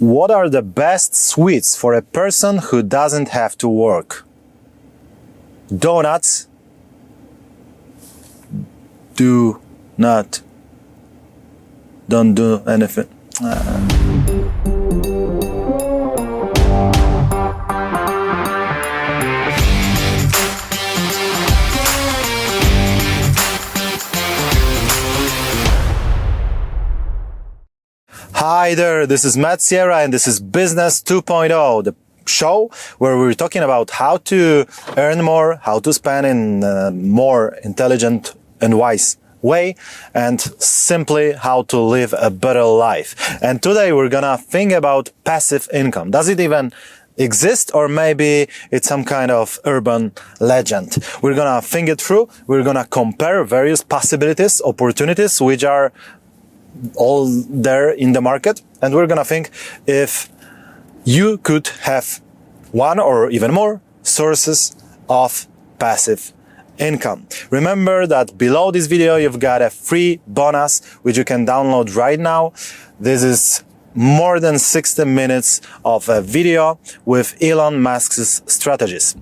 What are the best sweets for a person who doesn't have to work? Donuts. Don't do anything. Hi there, this is Matt Sierra and this is Business 2.0, the show where we're talking about how to earn more, how to spend in a more intelligent and wise way, and simply how to live a better life. And today we're gonna think about passive income. Does it even exist, or maybe it's some kind of urban legend? We're gonna think it through. We're gonna compare various possibilities, opportunities, which are all there in the market, and we're gonna think if you could have one or even more sources of passive income. Remember that below this video you've got a free bonus which you can download right now. This is more than 60 minutes of a video with Elon Musk's strategies.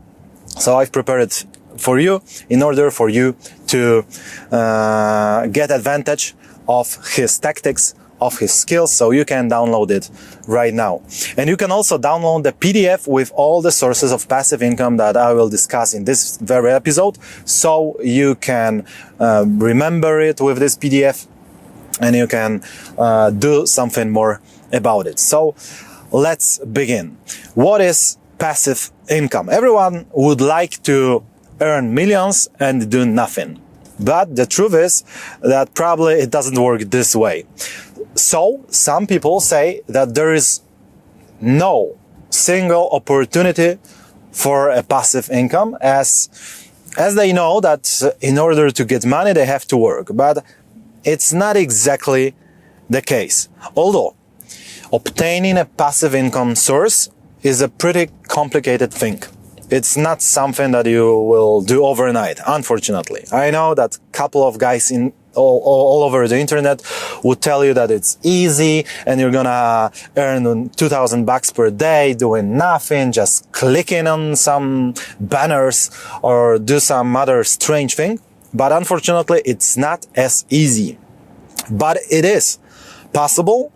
So I've prepared it for you in order for you to get advantage of his tactics, of his skills, so you can download it right now. And you can also download the PDF with all the sources of passive income that I will discuss in this very episode, so you can remember it with this PDF and you can do something more about it. So let's begin. What is passive income? Everyone would like to earn millions and do nothing. But the truth is that probably it doesn't work this way. So some people say that there is no single opportunity for a passive income, as they know that in order to get money they have to work. But it's not exactly the case. Although obtaining a passive income source is a pretty complicated thing. It's not something that you will do overnight, unfortunately. I know that a couple of guys all over the internet would tell you that it's easy and you're gonna earn 2,000 bucks per day doing nothing, just clicking on some banners or do some other strange thing. But unfortunately, it's not as easy. But it is possible,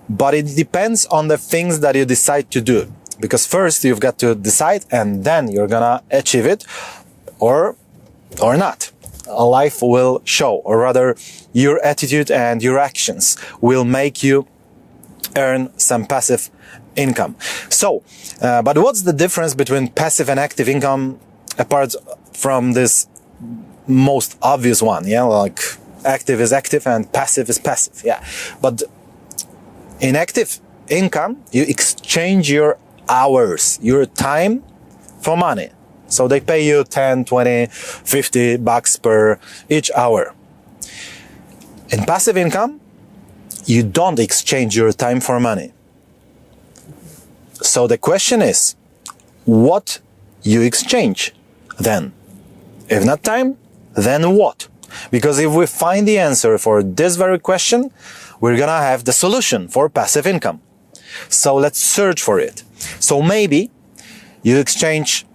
but it depends on the things that you decide to do. Because first you've got to decide and then you're gonna achieve it or not. Life will show, or rather your attitude and your actions will make you earn some passive income. So, but what's the difference between passive and active income apart from this most obvious one? Yeah, like active is active and passive is passive. Yeah, but in active income, you exchange your hours, your time for money. So they pay you 10, 20, 50 bucks per each hour. In passive income, you don't exchange your time for money. So the question is, what you exchange then? If not time, then what? Because if we find the answer for this very question, we're gonna have the solution for passive income. So let's search for it. So maybe you exchange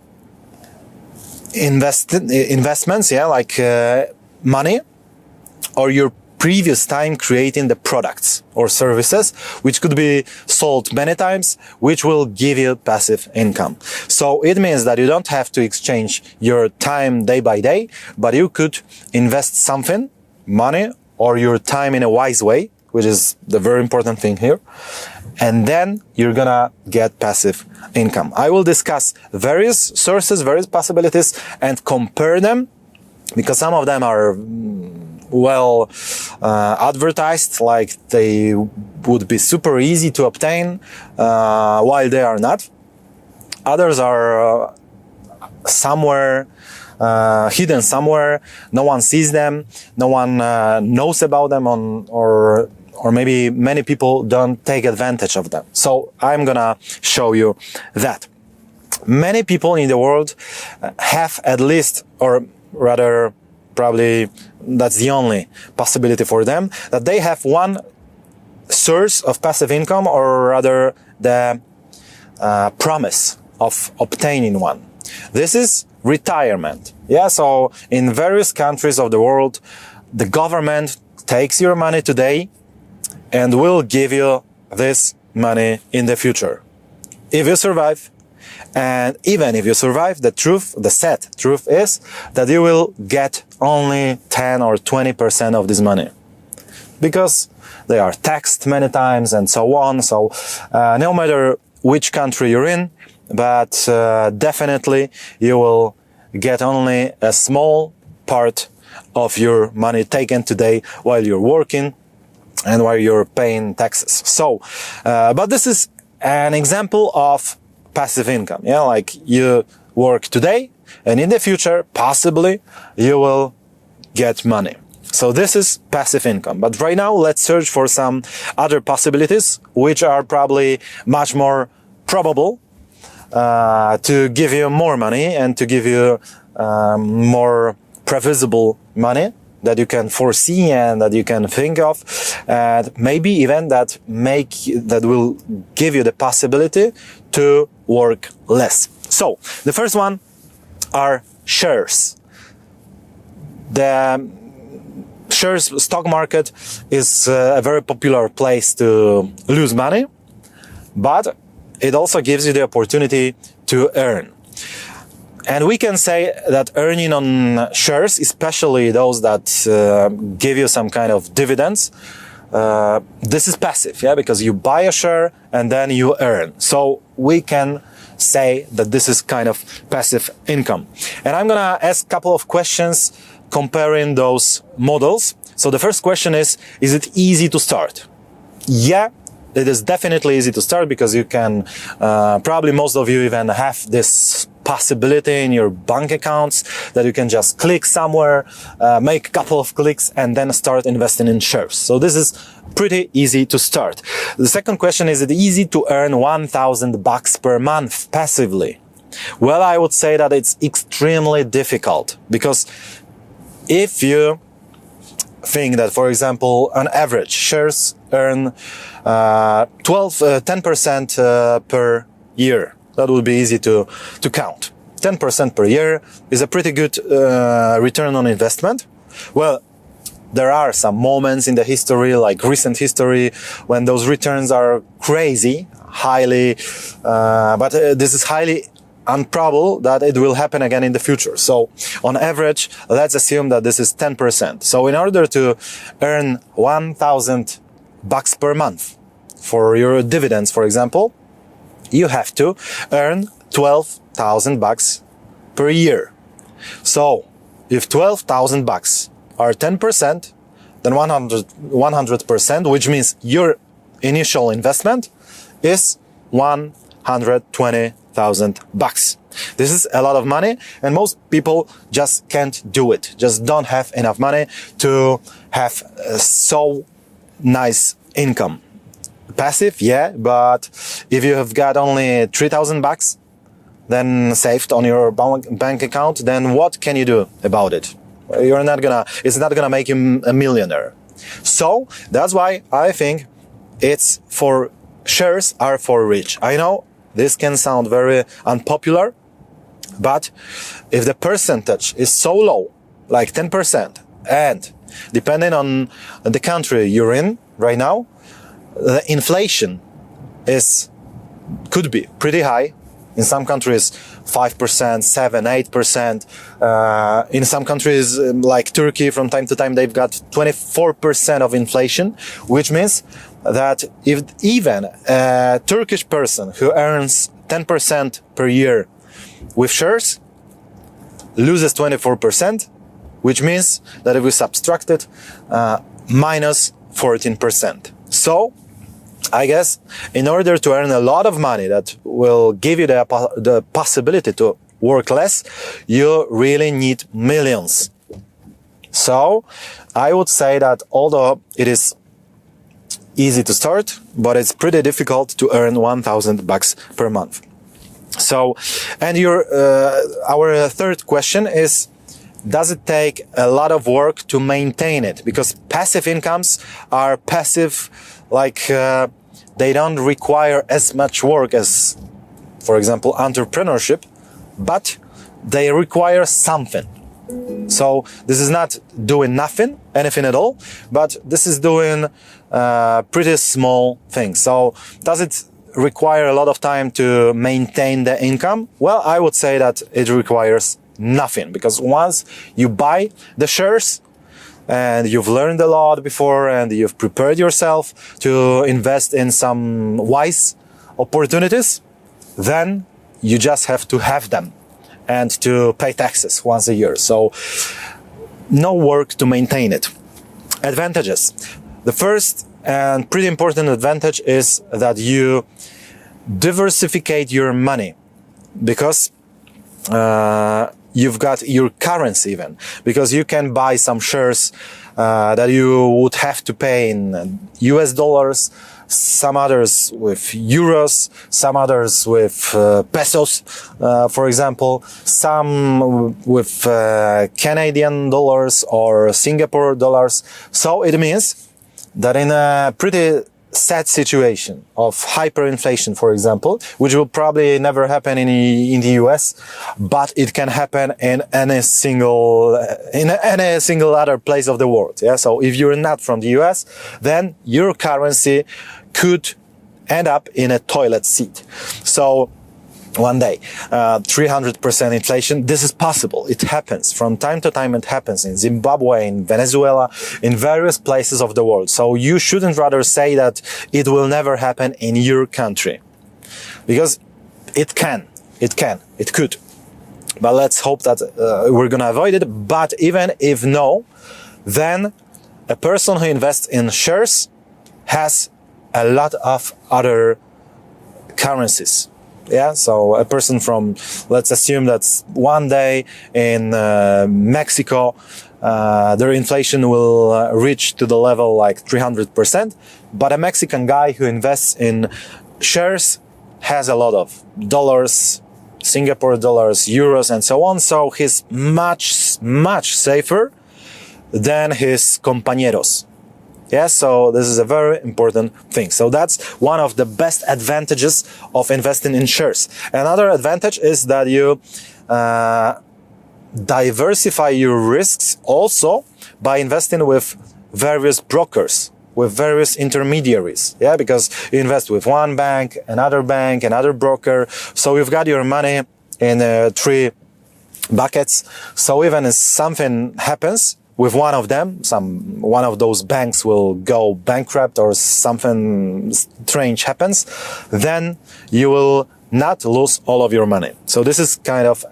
investments, yeah, like money, or your previous time creating the products or services, which could be sold many times, which will give you passive income. So it means that you don't have to exchange your time day by day, but you could invest something, money, or your time in a wise way, which is the very important thing here. And then you're gonna get passive income. I will discuss various sources, various possibilities, and compare them, because some of them are well advertised, like they would be super easy to obtain, while they are not. Others are somewhere hidden somewhere. No one sees them. No one knows about them, or maybe many people don't take advantage of them. So I'm gonna show you that. Many people in the world have at least, or rather probably that's the only possibility for them, that they have one source of passive income, or rather the promise of obtaining one. This is retirement. Yeah, so in various countries of the world, the government takes your money today and will give you this money in the future. If you survive, and even if you survive, the sad truth is that you will get only 10 or 20% of this money, because they are taxed many times and so on. So no matter which country you're in, but definitely you will get only a small part of your money taken today while you're working and while you're paying taxes. So, but this is an example of passive income. Yeah, like you work today and in the future, possibly you will get money. So this is passive income. But right now, let's search for some other possibilities, which are probably much more probable to give you more money and to give you more previsible money that you can foresee and that you can think of, and maybe even that will give you the possibility to work less. So the first one are shares. The shares stock market is a very popular place to lose money, but it also gives you the opportunity to earn. And we can say that earning on shares, especially those that give you some kind of dividends, this is passive, yeah, because you buy a share and then you earn. So we can say that this is kind of passive income. And I'm gonna ask a couple of questions comparing those models. So the first question is it easy to start? Yeah, it is definitely easy to start, because you can, probably most of you even have this possibility in your bank accounts that you can just click somewhere, make a couple of clicks and then start investing in shares. So this is pretty easy to start. The second question is it easy to earn $1,000 per month passively? Well, I would say that it's extremely difficult, because if you think that, for example, on average, shares earn 10% per year. That would be easy to count. 10% per year is a pretty good return on investment. Well, there are some moments in the history, like recent history, when those returns are crazy, but this is highly improbable that it will happen again in the future. So on average, let's assume that this is 10%. So in order to earn $1,000 per month for your dividends, for example, you have to earn $12,000 per year. So if $12,000 are 10%, then 100%, which means your initial investment is $120,000. This is a lot of money, and most people just can't do it, just don't have enough money to have so nice income. Passive, yeah, but if you have got only $3,000 then saved on your bank account, then what can you do about it? It's not gonna make you a millionaire. So that's why I think shares are for rich. I know this can sound very unpopular, but if the percentage is so low, like 10%, and depending on the country you're in right now, the inflation could be pretty high. In some countries, 5%, 7%, 8%. In some countries, like Turkey, from time to time, they've got 24% of inflation, which means that if even a Turkish person who earns 10% per year with shares loses 24%, which means that if we subtract it, minus 14%. So, I guess in order to earn a lot of money that will give you the possibility to work less, you really need millions. So I would say that although it is easy to start, but it's pretty difficult to earn $1,000 per month. So, and our third question is, does it take a lot of work to maintain it? Because passive incomes are passive, like they don't require as much work as, for example, entrepreneurship, but they require something. So this is not doing nothing, anything at all, but this is doing pretty small things. So does it require a lot of time to maintain the income? Well, I would say that it requires nothing, because once you buy the shares and you've learned a lot before and you've prepared yourself to invest in some wise opportunities, then you just have to have them and to pay taxes once a year. So no work to maintain it. Advantages. The first and pretty important advantage is that you diversificate your money, because you've got your currency even, because you can buy some shares that you would have to pay in US dollars, some others with euros, some others with pesos, for example, some with Canadian dollars or Singapore dollars. So it means that in a pretty sad situation of hyperinflation, for example, which will probably never happen in the US, but it can happen in any single other place of the world. Yeah. So if you're not from the US, then your currency could end up in a toilet seat. So one day, 300% inflation. This is possible. It happens from time to time. It happens in Zimbabwe, in Venezuela, in various places of the world. So you shouldn't rather say that it will never happen in your country, because it could. But let's hope that we're going to avoid it. But even if no, then a person who invests in shares has a lot of other currencies. Yeah, so a person from, let's assume that's one day in Mexico, their inflation will reach to the level like 300%. But a Mexican guy who invests in shares has a lot of dollars, Singapore dollars, euros, and so on. So he's much safer than his compañeros. Yeah, so this is a very important thing. So that's one of the best advantages of investing in shares. Another advantage is that you diversify your risks also by investing with various brokers, with various intermediaries. Yeah, because you invest with one bank, another broker. So you've got your money in 3 buckets. So even if something happens with one of them, one of those banks will go bankrupt or something strange happens, then you will not lose all of your money. So this is kind of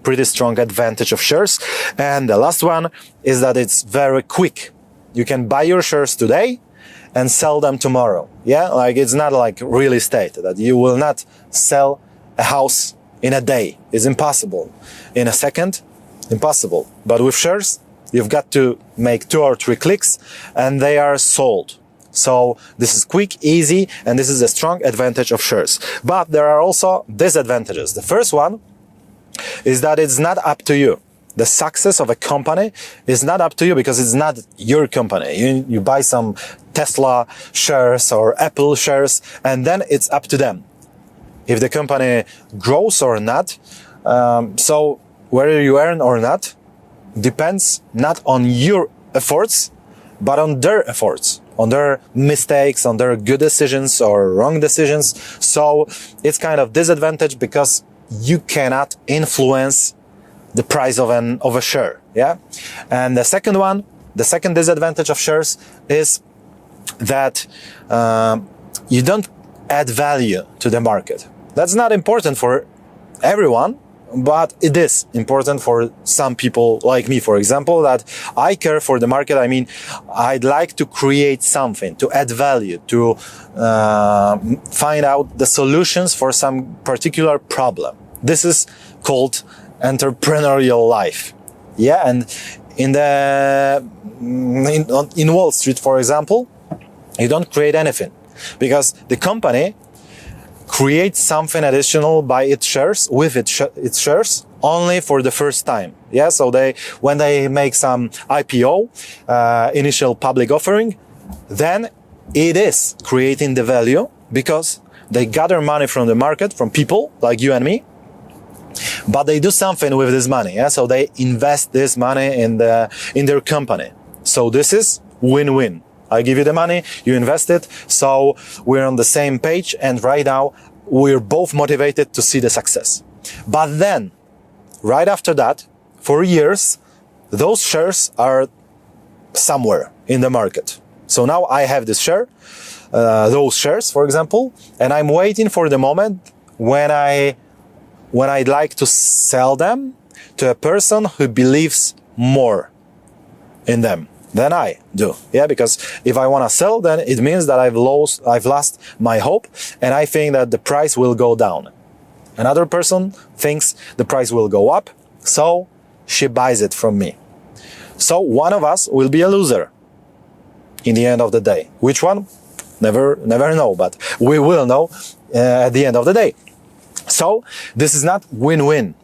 pretty strong advantage of shares. And the last one is that it's very quick. You can buy your shares today and sell them tomorrow. Yeah, like it's not like real estate that you will not sell a house in a day. It's impossible. In a second, impossible. But with shares, you've got to make 2 or 3 clicks and they are sold. So this is quick, easy, and this is a strong advantage of shares. But there are also disadvantages. The first one is that it's not up to you. The success of a company is not up to you because it's not your company. You buy some Tesla shares or Apple shares, and then it's up to them if the company grows or not. So whether you earn or not depends not on your efforts, but on their efforts, on their mistakes, on their good decisions or wrong decisions. So it's kind of disadvantage because you cannot influence the price of a share. Yeah. And the second disadvantage of shares is that you don't add value to the market. That's not important for everyone, but it is important for some people like me, for example, that I care for the market. I mean, I'd like to create something, to add value, to find out the solutions for some particular problem. This is called entrepreneurial life. Yeah, and in Wall Street, for example, you don't create anything because the company creates something additional by its shares, with its shares, only for the first time. Yeah, so when they make some IPO, initial public offering, then it is creating the value because they gather money from the market, from people like you and me, but they do something with this money. Yeah, so they invest this money in their company. So this is win-win. I give you the money, you invest it, so we're on the same page, and right now we're both motivated to see the success. But then, right after that, for years, those shares are somewhere in the market. So now I have this share, those shares, for example, and I'm waiting for the moment when I'd like to sell them to a person who believes more in them than I do. Yeah, because if I want to sell, then it means that I've lost my hope, and I think that the price will go down. Another person thinks the price will go up, so she buys it from me. So one of us will be a loser in the end of the day. Which one? Never know, but we will know at the end of the day. So this is not win-win.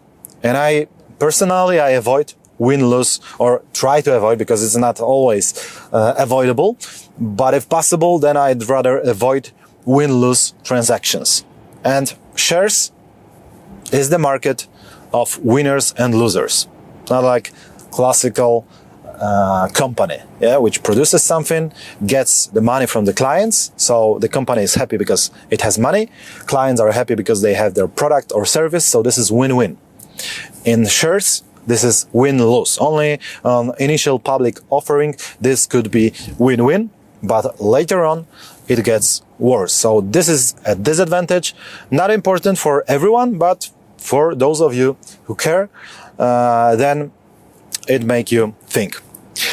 And I personally avoid win-lose, or try to avoid, because it's not always avoidable. But if possible, then I'd rather avoid win-lose transactions. And shares is the market of winners and losers. Not like classical company, yeah, which produces something, gets the money from the clients. So the company is happy because it has money. Clients are happy because they have their product or service. So this is win-win. In shares, this is win-lose. Only on initial public offering, this could be win-win, but later on, it gets worse. So this is a disadvantage, not important for everyone, but for those of you who care, then it make you think.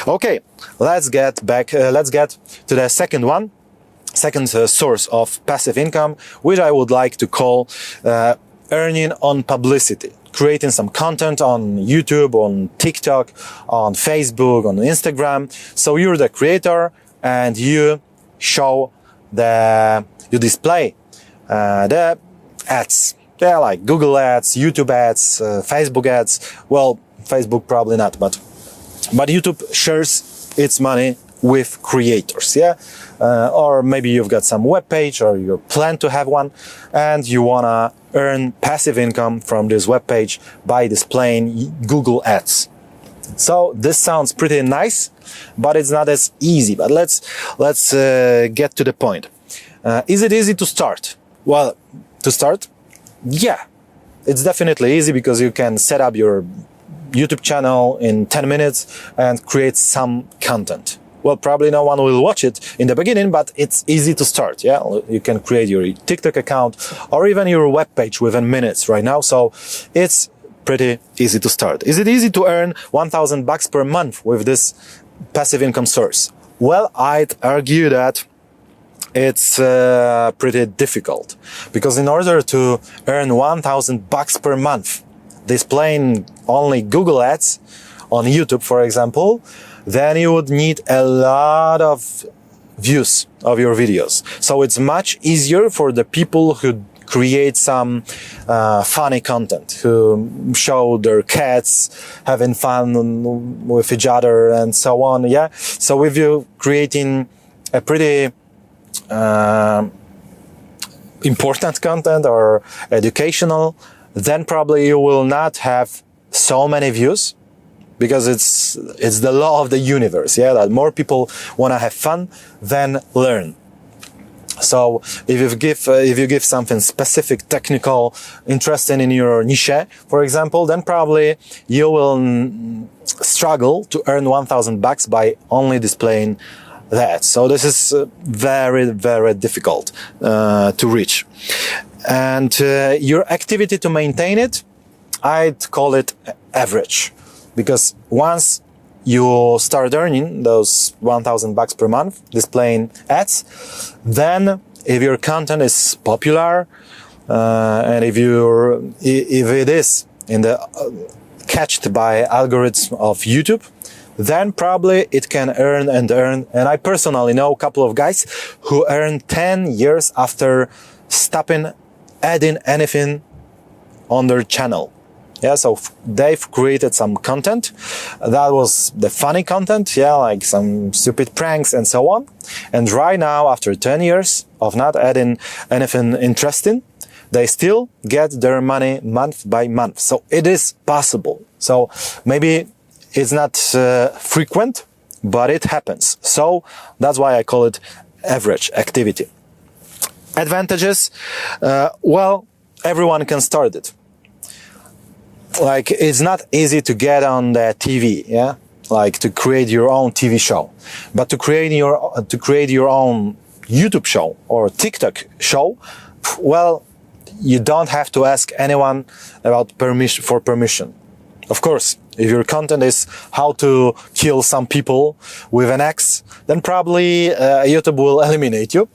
Okay, let's get back. Let's get to the second source of passive income, which I would like to call earning on publicity. Creating some content on YouTube, on TikTok, on Facebook, on Instagram. So you're the creator and you display the ads. They're like Google ads, YouTube ads, Facebook ads. Well, Facebook probably not, but YouTube shares its money with creators, yeah? Or maybe you've got some web page, or you plan to have one, and you wanna earn passive income from this web page by displaying Google ads. So this sounds pretty nice, but it's not as easy. But let's get to the point. Is it easy to start? Well, to start, yeah, it's definitely easy, because you can set up your YouTube channel in 10 minutes and create some content. Well, probably no one will watch it in the beginning, but it's easy to start. Yeah, you can create your TikTok account or even your web page within minutes right now. So it's pretty easy to start. Is it easy to earn $1,000 per month with this passive income source? Well, I'd argue that it's pretty difficult, because in order to earn $1,000 per month displaying only Google ads on YouTube, for example, then you would need a lot of views of your videos. So it's much easier for the people who create some funny content, who show their cats having fun with each other and so on. Yeah. So if you're creating a pretty important content or educational, then probably you will not have so many views, because it's the law of the universe, yeah, that more people want to have fun than learn. So if you give something specific, technical, interesting in your niche, for example, then probably you will struggle to earn $1,000 by only displaying that. So this is very, very difficult to reach. And your activity to maintain it, I'd call it average. Because once you start earning those $1,000 per month displaying ads, then if your content is popular, and if it is in the catched by algorithms of YouTube, then probably it can earn and earn. And I personally know a couple of guys who earn 10 years after stopping adding anything on their channel. Yeah, so they've created some content. That was the funny content, yeah, like some stupid pranks and so on. And right now, after 10 years of not adding anything interesting, they still get their money month by month. So it is possible. So maybe it's not frequent, but it happens. So that's why I call it average activity. Advantages, well, everyone can start it. Like, it's not easy to get on the TV, yeah, like to create your own TV show, but to create your own YouTube show or TikTok show, well, you don't have to ask anyone about permission. Of course, if your content is how to kill some people with an axe, then probably YouTube will eliminate you,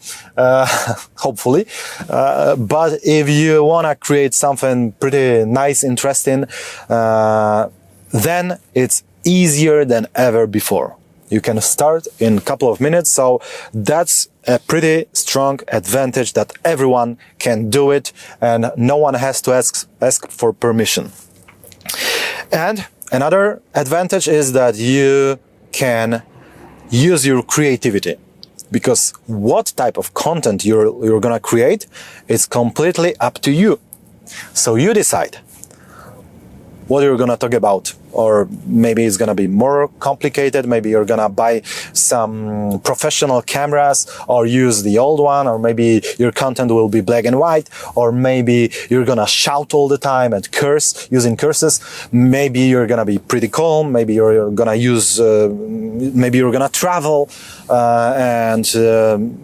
hopefully. But if you want to create something pretty nice, interesting, then it's easier than ever before. You can start in a couple of minutes, so that's a pretty strong advantage that everyone can do it and no one has to ask for permission. And another advantage is that you can use your creativity, because what type of content you're gonna create is completely up to you. So you decide what you're gonna talk about, or maybe it's gonna be more complicated. Maybe you're gonna buy some professional cameras or use the old one, or maybe your content will be black and white, or maybe you're gonna shout all the time and curse, using curses. Maybe you're gonna be pretty calm. Maybe you're gonna use, maybe you're gonna travel and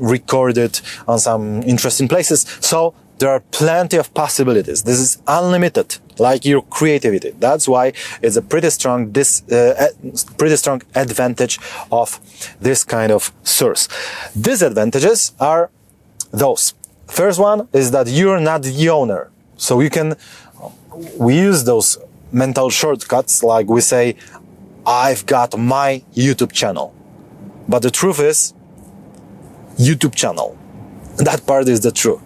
record it on some interesting places. So there are plenty of possibilities. This is unlimited, like your creativity. That's why it's a pretty strong advantage of this kind of source. Disadvantages are those. First one is that you're not the owner. So we use those mental shortcuts, like we say, I've got my YouTube channel. But the truth is, YouTube channel. That part is the truth.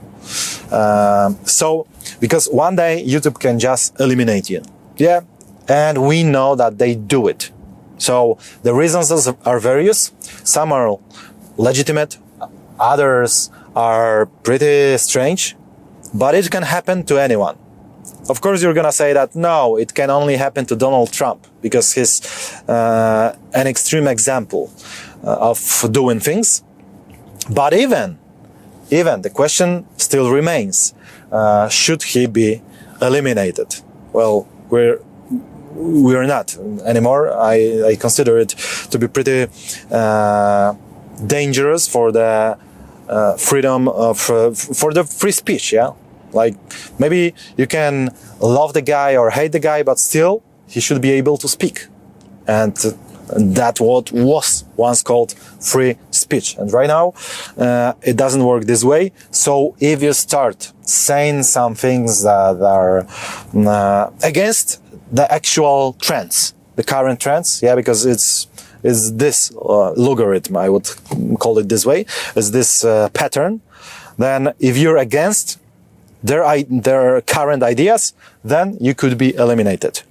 So, because one day YouTube can just eliminate you. Yeah. And we know that they do it. So the reasons are various. Some are legitimate. Others are pretty strange, but it can happen to anyone. Of course, you're gonna say that no, it can only happen to Donald Trump because he's an extreme example of doing things. But even the question still remains: should he be eliminated? Well, we're not anymore. I consider it to be pretty dangerous for the freedom of for the free speech. Yeah, like maybe you can love the guy or hate the guy, but still he should be able to speak, and that's what was once called free speech. And right now, it doesn't work this way. So if you start saying some things that are against the actual trends, the current trends, yeah, because it's this logarithm, I would call it this way, is this pattern, then if you're against their current ideas, then you could be eliminated.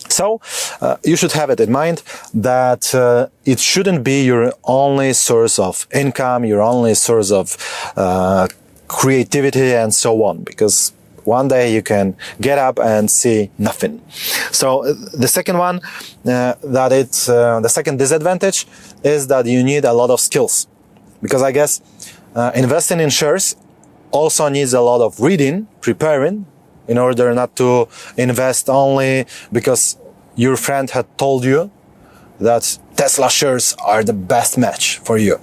So you should have it in mind that it shouldn't be your only source of income, your only source of creativity and so on, because one day you can get up and see nothing. So the second one, the second disadvantage is that you need a lot of skills, because I guess investing in shares also needs a lot of reading, preparing, in order not to invest only because your friend had told you that Tesla shares are the best match for you.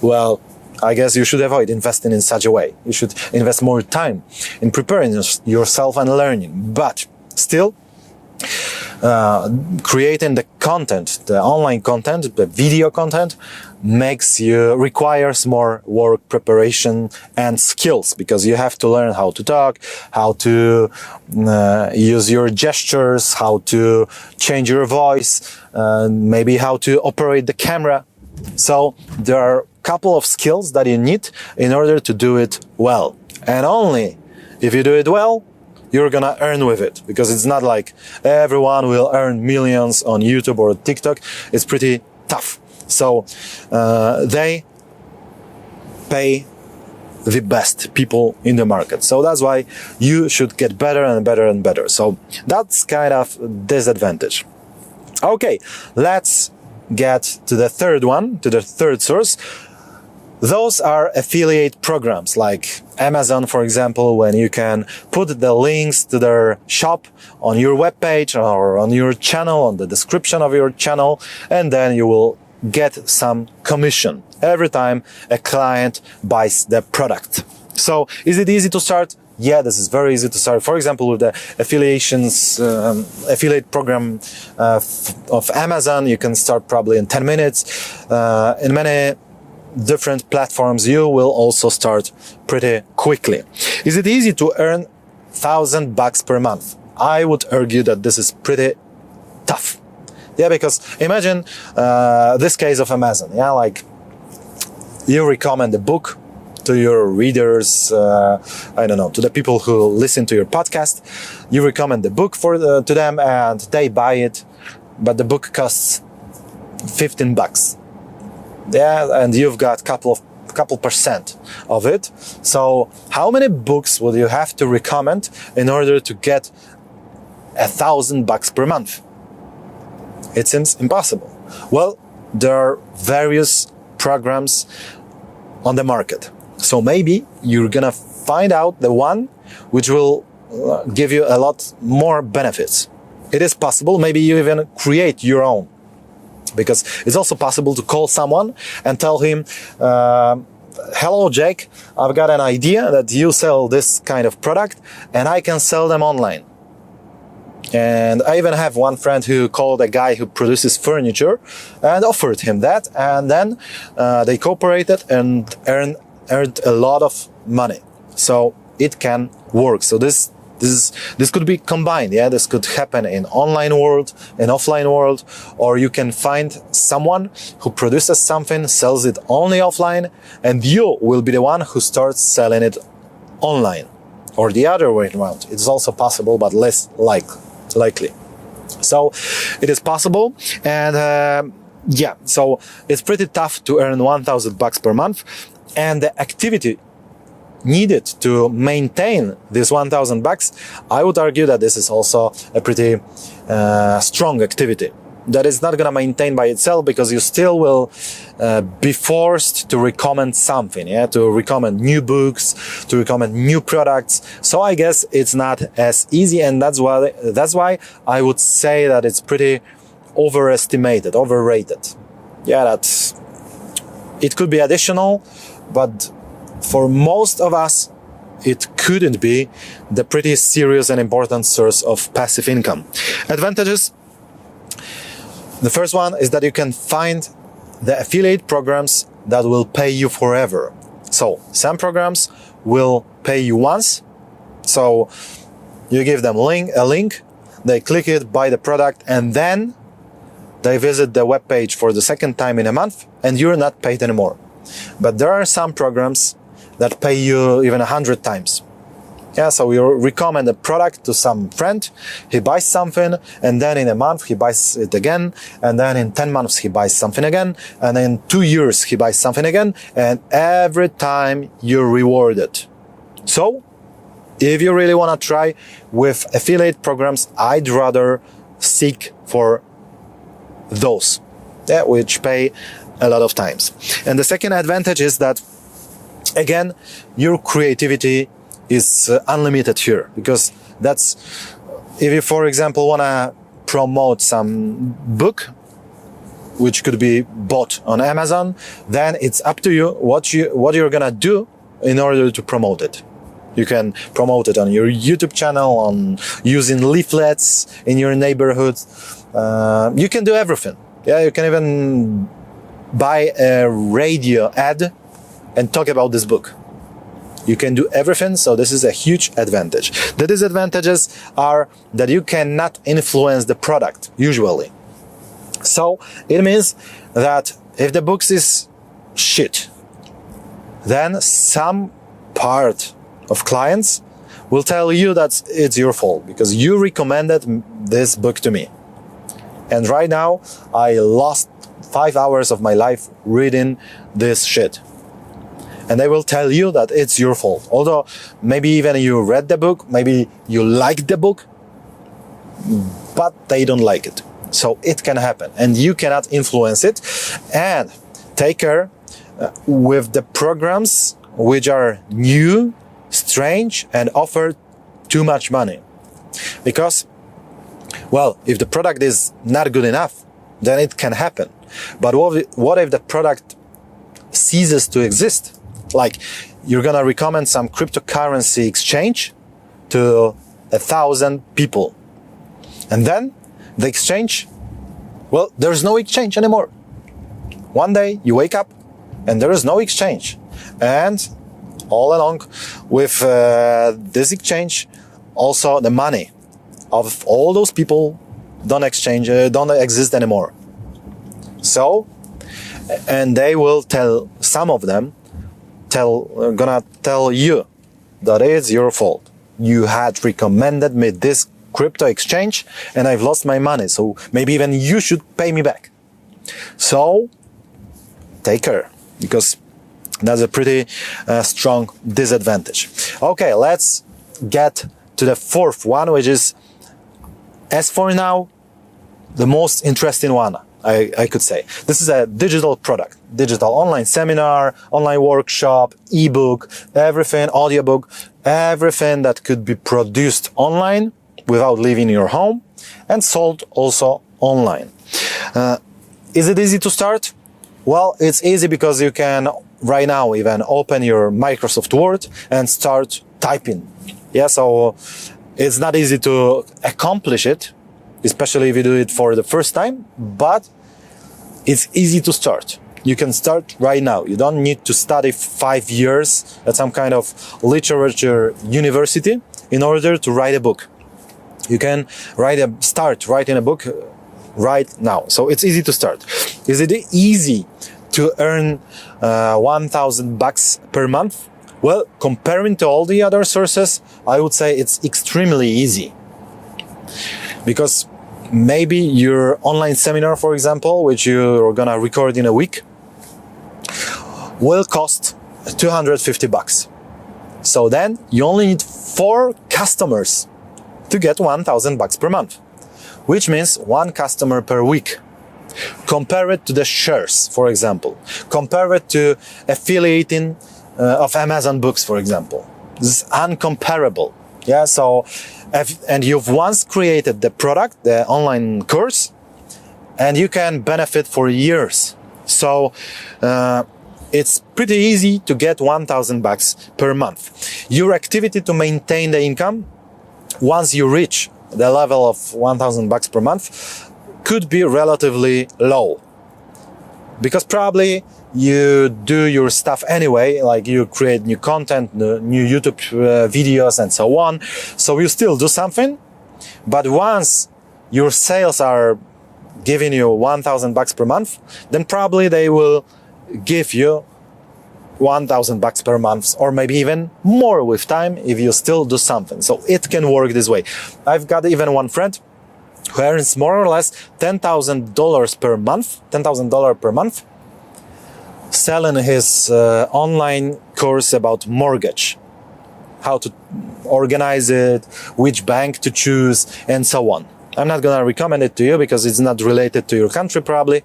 Well, I guess you should avoid investing in such a way. You should invest more time in preparing yourself and learning. But still, creating the content, the online content, the video content, requires more work, preparation, and skills, because you have to learn how to talk, how to use your gestures, how to change your voice, maybe how to operate the camera. So there are a couple of skills that you need in order to do it well. And only if you do it well, you're gonna earn with it, because it's not like everyone will earn millions on YouTube or TikTok. It's pretty tough. So they pay the best people in the market. So that's why you should get better and better and better. So that's kind of disadvantage. Okay, let's get to the third one, to the third source. Those are affiliate programs like Amazon, for example, when you can put the links to their shop on your webpage or on your channel, on the description of your channel, and then you will get some commission every time a client buys the product. So is it easy to start? Yeah, this is very easy to start. For example, with the affiliate program of Amazon, you can start probably in 10 minutes. In many different platforms, you will also start pretty quickly. Is it easy to earn $1,000 per month? I would argue that this is pretty tough. Yeah, because imagine this case of Amazon. Yeah, like you recommend a book to your readers, I don't know, to the people who listen to your podcast. You recommend the book to them, and they buy it, but the book costs $15. Yeah, and you've got couple percent of it. So how many books would you have to recommend in order to get $1,000 per month? It seems impossible. Well, there are various programs on the market. So maybe you're gonna find out the one which will give you a lot more benefits. It is possible, maybe you even create your own. Because it's also possible to call someone and tell him, hello Jake, I've got an idea that you sell this kind of product and I can sell them online. And I even have one friend who called a guy who produces furniture and offered him that, and then they cooperated and earned a lot of money. So it can work. So this could be combined. Yeah, this could happen in online world, in offline world, or you can find someone who produces something, sells it only offline, and you will be the one who starts selling it online, or the other way around. It's also possible, but less likely. So it is possible, and yeah, so it's pretty tough to earn $1,000 per month, and the activity needed to maintain this $1,000, I would argue that this is also a pretty strong activity that is not going to maintain by itself, because you still will be forced to recommend something, yeah, to recommend new books, to recommend new products. So I guess it's not as easy, and that's why I would say that it's pretty overrated. Yeah, that it could be additional, but for most of us, it couldn't be the pretty serious and important source of passive income. Advantages. The first one is that you can find the affiliate programs that will pay you forever. So some programs will pay you once. So you give them a link, they click it, buy the product, and then they visit the web page for the second time in a month, and you're not paid anymore. But there are some programs that pay you even 100 times. Yeah, so you recommend a product to some friend, he buys something, and then in a month he buys it again, and then in 10 months he buys something again, and in 2 years he buys something again, and every time you're rewarded. So, if you really want to try with affiliate programs, I'd rather seek for those, yeah, which pay a lot of times. And the second advantage is that, again, your creativity is unlimited here, because that's, if you, for example, want to promote some book which could be bought on Amazon, then it's up to you what you're gonna do in order to promote it. You can promote it on your YouTube channel, on using leaflets in your neighborhood. You can do everything. Yeah, you can even buy a radio ad and talk about this book. You can do everything, so this is a huge advantage. The disadvantages are that you cannot influence the product, usually. So it means that if the book is shit, then some part of clients will tell you that it's your fault because you recommended this book to me. And right now, I lost 5 hours of my life reading this shit. And they will tell you that it's your fault. Although maybe even you read the book, maybe you liked the book, but they don't like it. So it can happen and you cannot influence it. And take care with the programs which are new, strange, and offer too much money. Because, well, if the product is not good enough, then it can happen. But what if the product ceases to exist? Like, you're gonna recommend some cryptocurrency exchange to 1,000 people. And then the exchange, well, there's no exchange anymore. One day you wake up and there is no exchange. And all along with this exchange, also the money of all those people don't exist anymore. So, and they will tell, some of them gonna tell you that it's your fault. You had recommended me this crypto exchange and I've lost my money. So maybe even you should pay me back. So take care, because that's a pretty strong disadvantage. Okay, let's get to the fourth one, which is, as for now, the most interesting one, I could say. This is a digital product, digital online seminar, online workshop, ebook, everything, audiobook, everything that could be produced online without leaving your home and sold also online. Is it easy to start? Well, it's easy because you can right now even open your Microsoft Word and start typing. Yeah, so it's not easy to accomplish it, especially if you do it for the first time, but it's easy to start. You can start right now. You don't need to study 5 years at some kind of literature university in order to write a book. You can start writing a book right now. So it's easy to start. Is it easy to earn $1,000 per month? Well, comparing to all the other sources, I would say it's extremely easy. Because maybe your online seminar, for example, which you're gonna record in a week, will cost $250. So then you only need 4 customers to get $1,000 per month, which means 1 customer per week. Compare it to the shares, for example. Compare it to affiliating of Amazon books, for example. This is uncomparable. Yeah, so, and you've once created the product, the online course, and you can benefit for years. So, it's pretty easy to get $1,000 per month. Your activity to maintain the income, once you reach the level of $1,000 per month, could be relatively low. Because probably you do your stuff anyway, like you create new content, new YouTube videos and so on. So you still do something, but once your sales are giving you $1,000 per month, then probably they will give you $1,000 per month, or maybe even more with time if you still do something. So it can work this way. I've got even one friend who earns more or less $10,000 per month, $10,000 per month, selling his online course about mortgage, how to organize it, which bank to choose, and so on. I'm not gonna recommend it to you because it's not related to your country probably.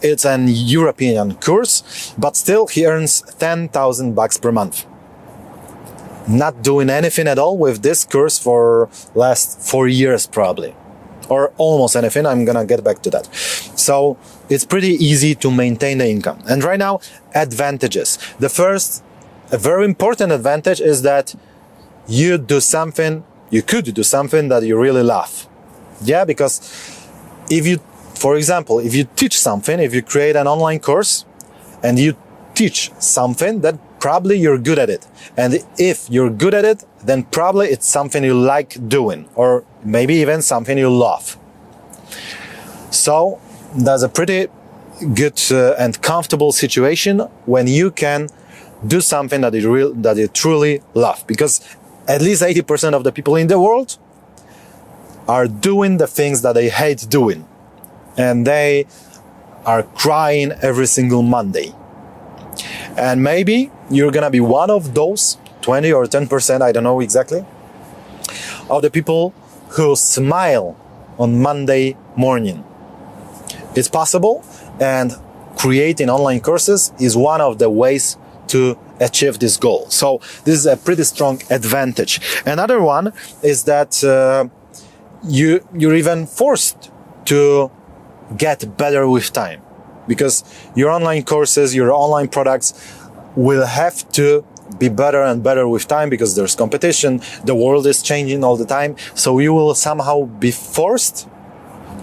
It's an European course, but still he earns $10,000 per month. Not doing anything at all with this course for last 4 years probably, or almost anything. I'm gonna get back to that. So it's pretty easy to maintain the income. And right now, advantages. The first, a very important advantage is that you could do something that you really love. Yeah, because if you, for example, if you teach something, if you create an online course and you teach something, then probably you're good at it. And if you're good at it, then probably it's something you like doing, or maybe even something you love. So that's a pretty good and comfortable situation when you can do something that you truly love. Because at least 80% of the people in the world are doing the things that they hate doing. And they are crying every single Monday. And maybe you're gonna be one of those 20 or 10%, I don't know exactly, of the people who smile on Monday morning. It's possible, and creating online courses is one of the ways to achieve this goal. So this is a pretty strong advantage. Another one is that you're even forced to get better with time, because your online courses, your online products will have to be better and better with time, because there's competition, the world is changing all the time, so you will somehow be forced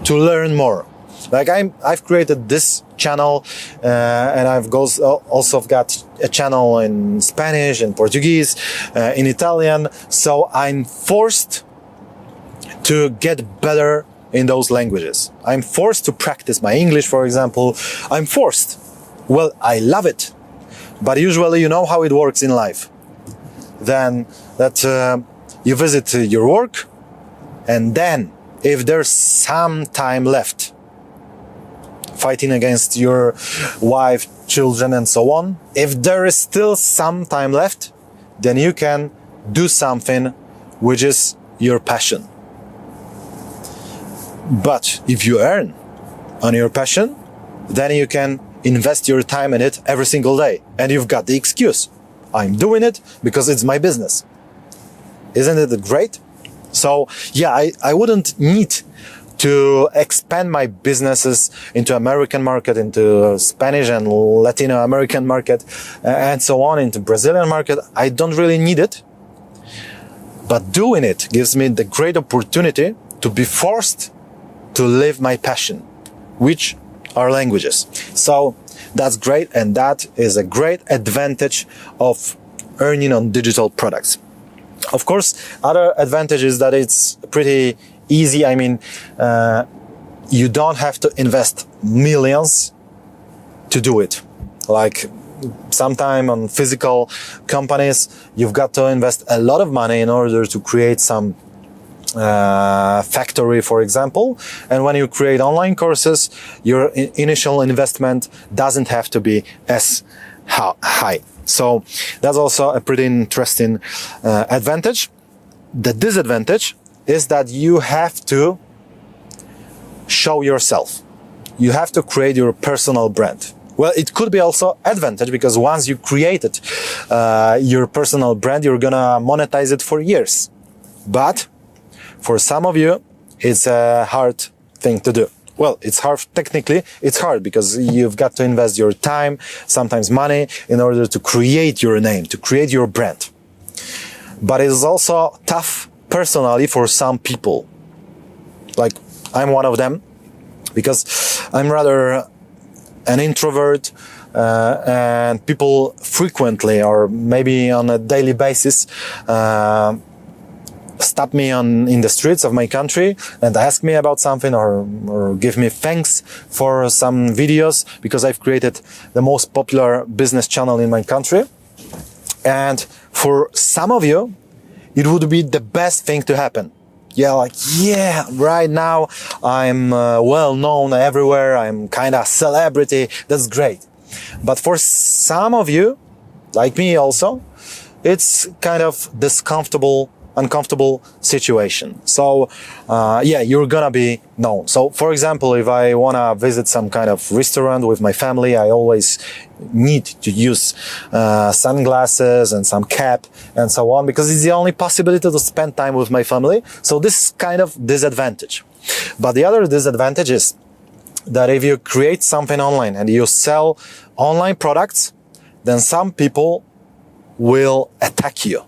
to learn more. Like I've created this channel, and I've also got a channel in Spanish and Portuguese, in Italian, so I'm forced to get better in those languages. I'm forced to practice my English, for example. I'm forced. Well, I love it. But usually you know how it works in life. Then that you visit your work, and then if there's some time left, fighting against your wife, children, and so on, if there is still some time left, then you can do something which is your passion. But if you earn on your passion, then you can invest your time in it every single day. And you've got the excuse. I'm doing it because it's my business. Isn't it great? So yeah, I wouldn't need to expand my businesses into American market, into Spanish and Latino American market, and so on, into Brazilian market. I don't really need it. But doing it gives me the great opportunity to be forced to live my passion, which are languages. So that's great, and that is a great advantage of earning on digital products. Of course, other advantage is that it's pretty easy. I mean, you don't have to invest millions to do it. Like sometime on physical companies, you've got to invest a lot of money in order to create some factory, for example. And when you create online courses, your initial investment doesn't have to be as high. So that's also a pretty interesting advantage. The disadvantage is that you have to show yourself. You have to create your personal brand. Well, it could be also advantage, because once you created your personal brand, you're gonna monetize it for years. But for some of you, it's a hard thing to do. Well, it's hard, technically, it's hard because you've got to invest your time, sometimes money, in order to create your name, to create your brand. But it is also tough personally for some people. Like, I'm one of them, because I'm rather an introvert, and people frequently, or maybe on a daily basis, stop me in the streets of my country and ask me about something, or give me thanks for some videos, because I've created the most popular business channel in my country. And for some of you, it would be the best thing to happen. Yeah, like, yeah, right now I'm well known everywhere. I'm kind of celebrity. That's great. But for some of you, like me also, it's kind of uncomfortable situation. So, yeah, you're gonna be known. So, for example, if I wanna visit some kind of restaurant with my family, I always need to use sunglasses and some cap and so on, because it's the only possibility to spend time with my family. So this is kind of disadvantage. But the other disadvantage is that if you create something online and you sell online products, then some people will attack you.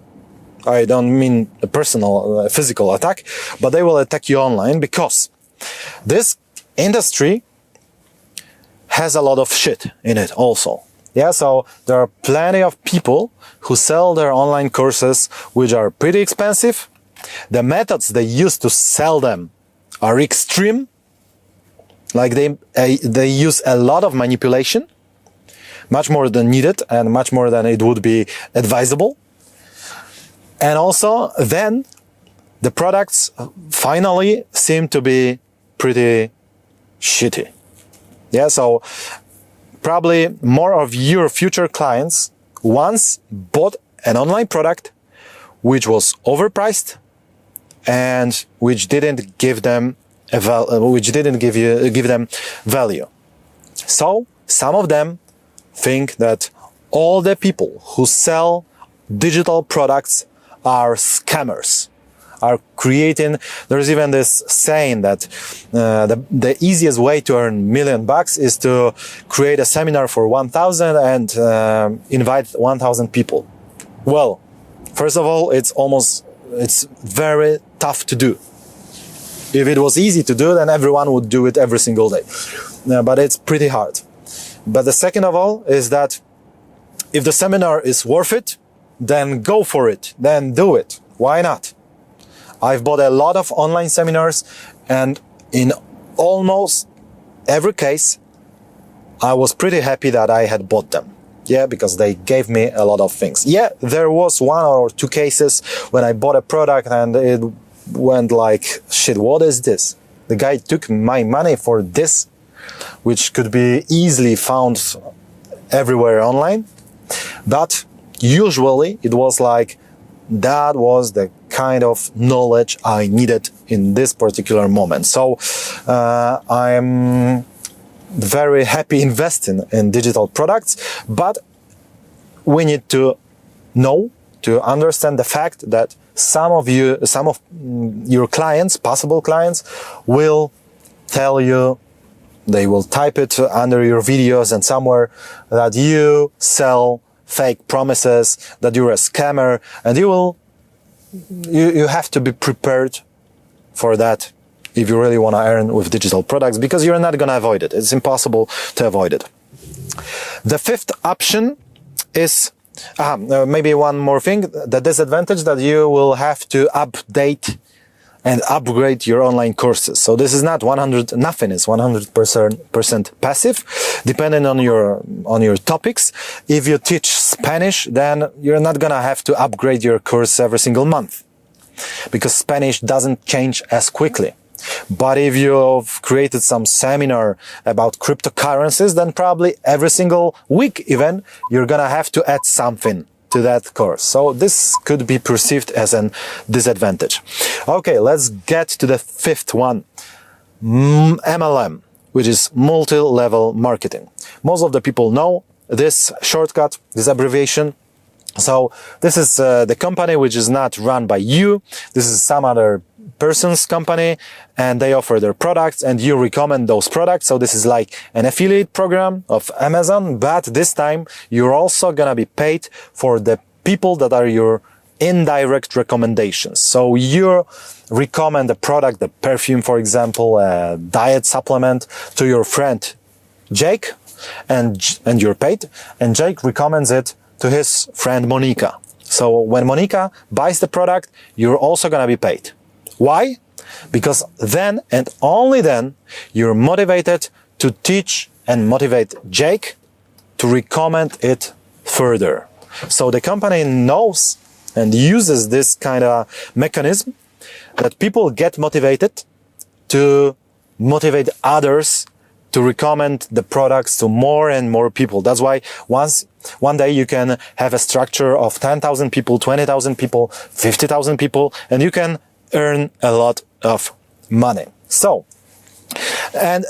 I don't mean a personal, physical attack, but they will attack you online, because this industry has a lot of shit in it also. Yeah, so there are plenty of people who sell their online courses, which are pretty expensive. The methods they use to sell them are extreme. Like they use a lot of manipulation, much more than needed and much more than it would be advisable. And also then the products finally seem to be pretty shitty. Yeah, so probably more of your future clients once bought an online product which was overpriced and which didn't give them give them value. So some of them think that all the people who sell digital products are scammers, are creating. There's even this saying that the easiest way to earn $1 million is to create a seminar for 1,000 and invite 1,000 people. Well, first of all, it's very tough to do. If it was easy to do, then everyone would do it every single day. But it's pretty hard. But the second of all is that if the seminar is worth it, then go for it, then do it. Why not? I've bought a lot of online seminars, and in almost every case, I was pretty happy that I had bought them. Yeah, because they gave me a lot of things. Yeah, there was 1 or 2 cases when I bought a product and it went like, shit, what is this? The guy took my money for this, which could be easily found everywhere online. But usually it was like, that was the kind of knowledge I needed in this particular moment. So I'm very happy investing in digital products, but we need to know, to understand the fact that some of your clients, possible clients, will tell you, they will type it under your videos and somewhere, that you sell fake promises, that you're a scammer, and you have to be prepared for that if you really want to earn with digital products, because you're not going to avoid it. It's impossible to avoid it. The fifth option is, maybe one more thing, the disadvantage that you will have to update and upgrade your online courses. So this is not nothing is 100% passive, depending on your topics. If you teach Spanish, then you're not gonna have to upgrade your course every single month, because Spanish doesn't change as quickly. But if you've created some seminar about cryptocurrencies, then probably every single week even, you're gonna have to add something to that course. So this could be perceived as a disadvantage. Okay, let's get to the fifth one. MLM, which is multi-level marketing. Most of the people know this shortcut, this abbreviation. So this is the company which is not run by you. This is some other person's company, and they offer their products and you recommend those products. So this is like an affiliate program of Amazon, but this time you're also gonna be paid for the people that are your indirect recommendations. So you recommend a product, the perfume, for example, a diet supplement, to your friend Jake, and you're paid, and Jake recommends it to his friend Monica. So when Monica buys the product, you're also gonna be paid. Why? Because then and only then you're motivated to teach and motivate Jake to recommend it further. So the company knows and uses this kind of mechanism that people get motivated to motivate others to recommend the products to more and more people. That's why one day you can have a structure of 10,000 people, 20,000 people, 50,000 people, and you can earn a lot of money. So, and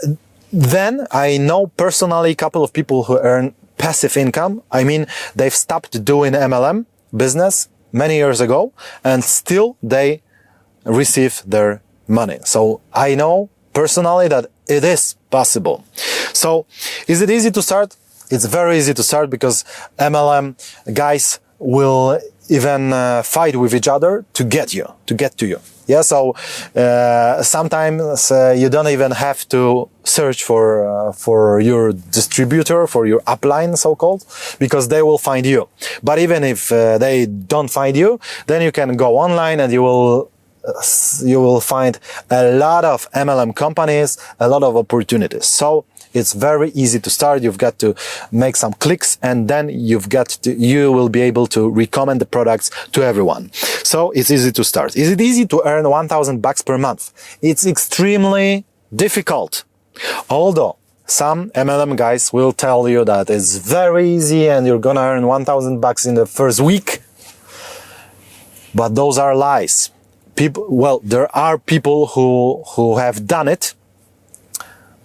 then I know personally a couple of people who earn passive income. I mean, they've stopped doing MLM business many years ago, and still they receive their money. So I know personally that it is possible. So is it easy to start? It's very easy to start, because MLM guys will even fight with each other to get to you. Yeah, so sometimes you don't even have to search for your distributor, for your upline, so-called, because they will find you. But even if they don't find you, then you can go online and you will find a lot of MLM companies, a lot of opportunities. So it's very easy to start. You've got to make some clicks, and then you will be able to recommend the products to everyone. So it's easy to start. Is it easy to earn $1,000 per month? It's extremely difficult. Although some MLM guys will tell you that it's very easy and you're gonna earn $1,000 in the first week. But those are lies. There are people who have done it,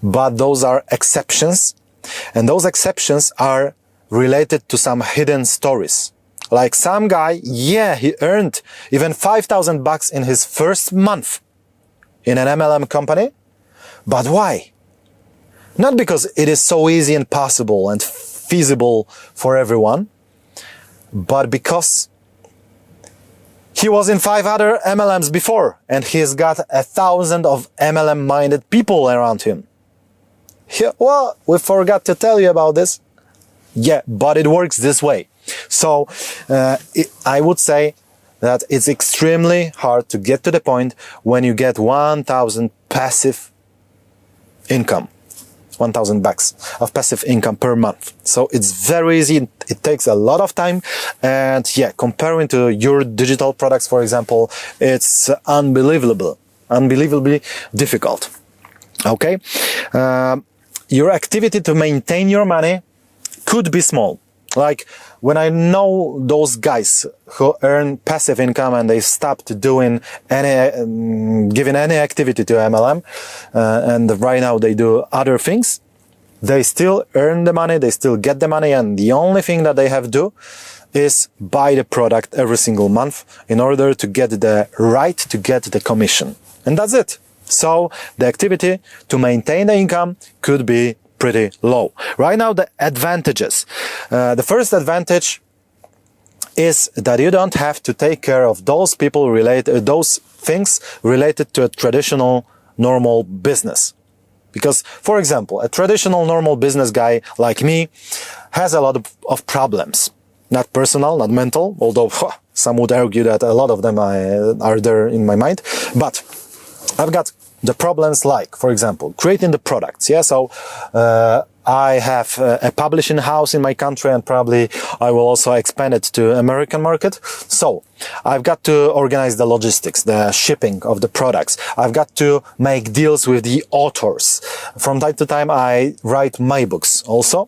but those are exceptions. And those exceptions are related to some hidden stories. Like some guy, he earned even $5,000 in his first month in an MLM company. But why? Not because it is so easy and possible and feasible for everyone, but because he was in 5 other MLMs before, and he's got 1,000 of MLM-minded people around him. We forgot to tell you about this. Yeah, but it works this way. So I would say that it's extremely hard to get to the point when you get 1,000 passive income. $1,000 of passive income per month. So it's very easy. It takes a lot of time. And comparing to your digital products, for example, it's unbelievably difficult. Okay. Your activity to maintain your money could be small. Like when I know those guys who earn passive income and they stopped doing giving any activity to MLM, and right now they do other things, they still earn the money, they still get the money, and the only thing that they have to do is buy the product every single month in order to get the right to get the commission. And that's it. So the activity to maintain the income could be pretty low. Right now, the advantages. The first advantage is that you don't have to take care of those things related to a traditional normal business. Because, for example, a traditional normal business guy like me has a lot of problems. Not personal, not mental, although some would argue that a lot of them are there in my mind. But I've got the problems like, for example, creating the products. So I have a publishing house in my country, and probably I will also expand it to American market. So I've got to organize the logistics, the shipping of the products. I've got to make deals with the authors. From time to time, I write my books also.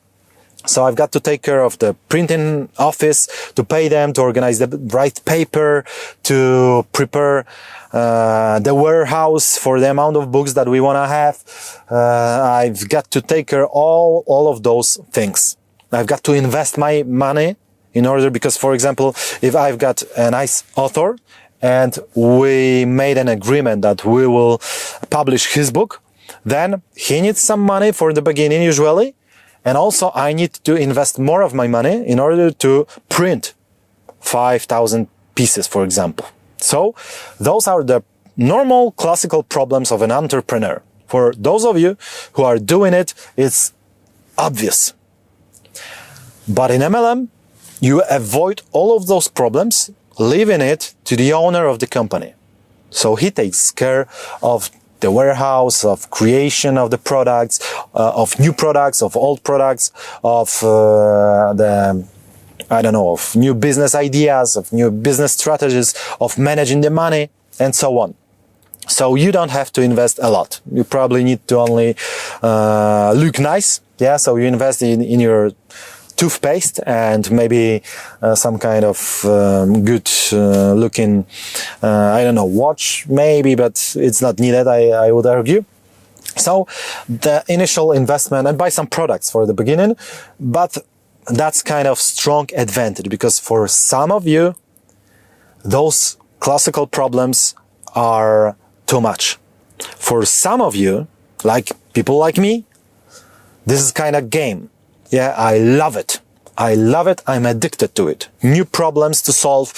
So I've got to take care of the printing office, to pay them, to organize the right paper, to prepare the warehouse for the amount of books that we want to have. I've got to take care of all of those things. I've got to invest my money in order, because, for example, if I've got a nice author and we made an agreement that we will publish his book, then he needs some money for the beginning usually. And also I need to invest more of my money in order to print 5,000 pieces, for example. So those are the normal classical problems of an entrepreneur. For those of you who are doing it, it's obvious. But in MLM, you avoid all of those problems, leaving it to the owner of the company. So he takes care of the warehouse, of creation of the products, of new products, of old products, of of new business ideas, of new business strategies, of managing the money, and so on. So you don't have to invest a lot. You probably need to only look nice. So you invest in your toothpaste and maybe some kind of good looking, watch maybe, but it's not needed, I would argue. So the initial investment, and buy some products for the beginning, but that's kind of strong advantage, because for some of you, those classical problems are too much. For some of you, like people like me, this is kind of game. I love it. I'm addicted to it. New problems to solve,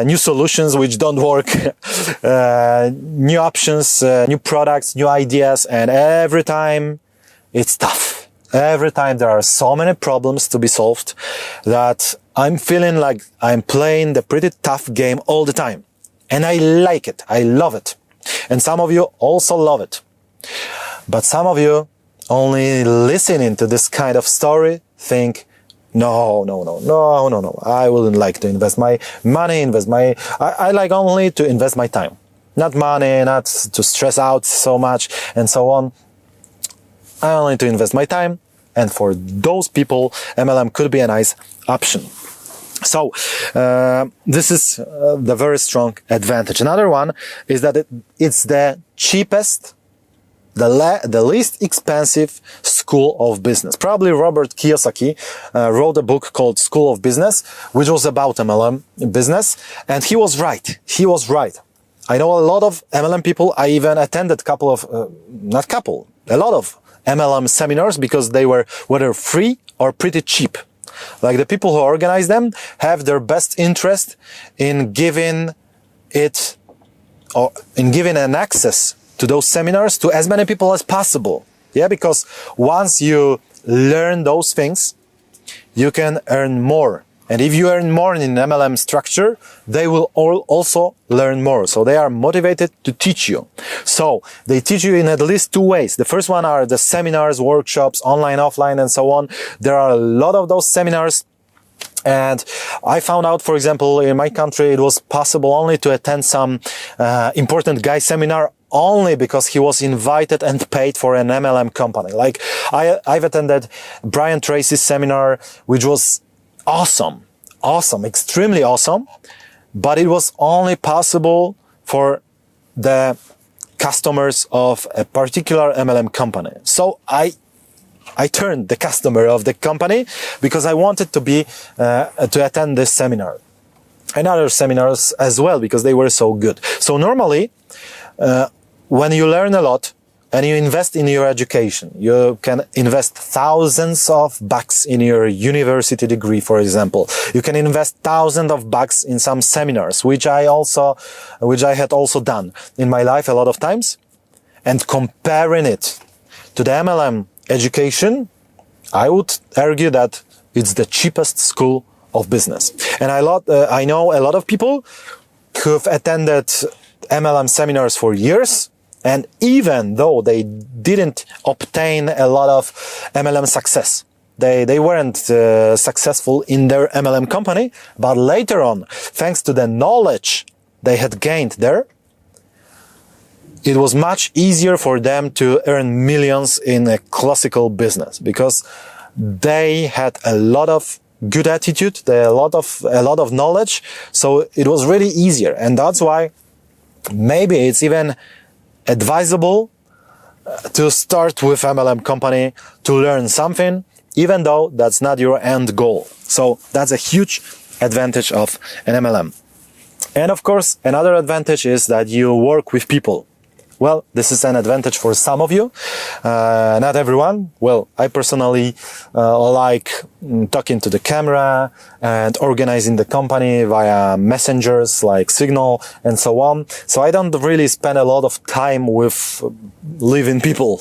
new solutions which don't work, new options, new products, new ideas, and every time it's tough. Every time there are so many problems to be solved that I'm feeling like I'm playing the pretty tough game all the time. And I like it. I love it. And some of you also love it. But some of you only listening to this kind of story think, no, I wouldn't like to invest my money, I like only to invest my time. Not money, not to stress out so much and so on. I only to invest my time. And for those people, MLM could be a nice option. So this is the very strong advantage. Another one is that it's the cheapest, the least expensive school of business. Probably Robert Kiyosaki wrote a book called School of Business, which was about MLM business. And he was right. He was right. I know a lot of MLM people. I even attended a lot of MLM seminars because they were whether free or pretty cheap. Like the people who organize them have their best interest in giving it or in giving an access to those seminars to as many people as possible. Yeah, because once you learn those things, you can earn more. And if you earn more in MLM structure, they will also learn more. So they are motivated to teach you. So they teach you in at least two ways. The first one are the seminars, workshops, online, offline, and so on. There are a lot of those seminars. And I found out, for example, in my country, it was possible only to attend some important guy seminar only because he was invited and paid for an MLM company. Like I've attended Brian Tracy's seminar, which was awesome, extremely awesome, but it was only possible for the customers of a particular MLM company. So I turned the customer of the company because I wanted to be to attend this seminar and other seminars as well because they were so good. So normally, when you learn a lot, and you invest in your education, you can invest thousands of bucks in your university degree, for example. You can invest thousands of bucks in some seminars, which I had also done in my life a lot of times. And comparing it to the MLM education, I would argue that it's the cheapest school of business. And I know a lot of people who've attended MLM seminars for years. And even though they didn't obtain a lot of MLM success, they weren't successful in their MLM company, but later on, thanks to the knowledge they had gained there, it was much easier for them to earn millions in a classical business because they had a lot of good attitude, a lot of knowledge. So it was really easier. And that's why maybe it's even advisable to start with MLM company to learn something, even though that's not your end goal. So that's a huge advantage of an MLM. And of course, another advantage is that you work with people. Well, this is an advantage for some of you, not everyone. Well, I personally like talking to the camera and organizing the company via messengers like Signal and so on. So I don't really spend a lot of time with living people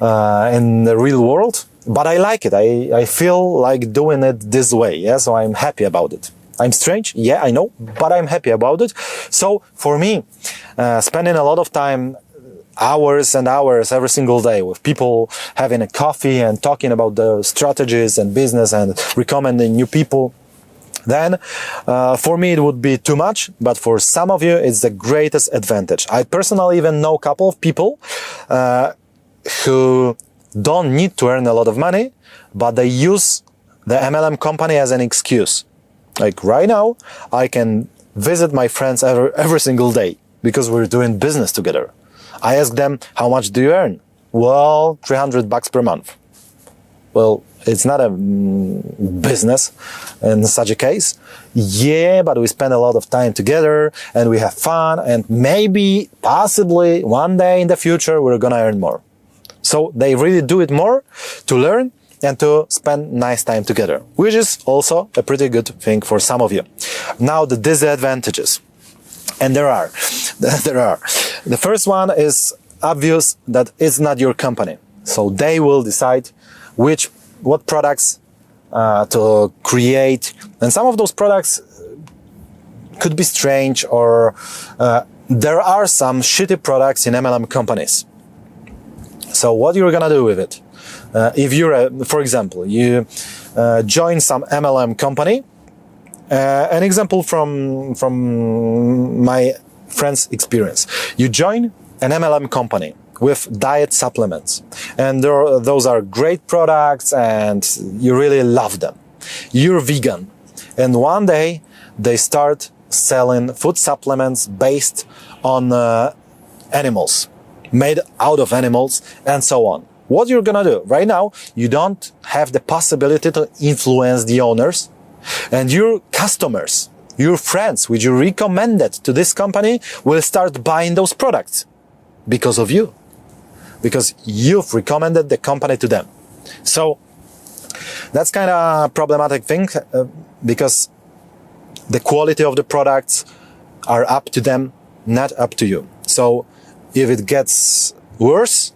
in the real world, but I like it. I feel like doing it this way. Yeah, so I'm happy about it. I'm strange, yeah, I know, but I'm happy about it. So for me, spending a lot of time, hours and hours every single day with people, having a coffee and talking about the strategies and business and recommending new people, then for me it would be too much, but for some of you it's the greatest advantage. I personally even know a couple of people who don't need to earn a lot of money, but they use the MLM company as an excuse. Like right now, I can visit my friends every single day because we're doing business together. I ask them, how much do you earn? Well, $300 per month. Well, it's not a business in such a case. Yeah, but we spend a lot of time together and we have fun and maybe, possibly one day in the future, we're gonna earn more. So they really do it more to learn and to spend nice time together, which is also a pretty good thing for some of you. Now the disadvantages, and there are. The first one is obvious that it's not your company. So they will decide what products to create. And some of those products could be strange or there are some shitty products in MLM companies. So what you're gonna do with it? If you're, for example, you join some MLM company. An example from my friend's experience: you join an MLM company with diet supplements, and those are great products, and you really love them. You're vegan, and one day they start selling food supplements based on animals, made out of animals, and so on. What you're gonna do? Right now, you don't have the possibility to influence the owners, and your customers, your friends, which you recommended to this company, will start buying those products because of you, because you've recommended the company to them. So that's kind of a problematic thing, because the quality of the products are up to them, not up to you. So if it gets worse,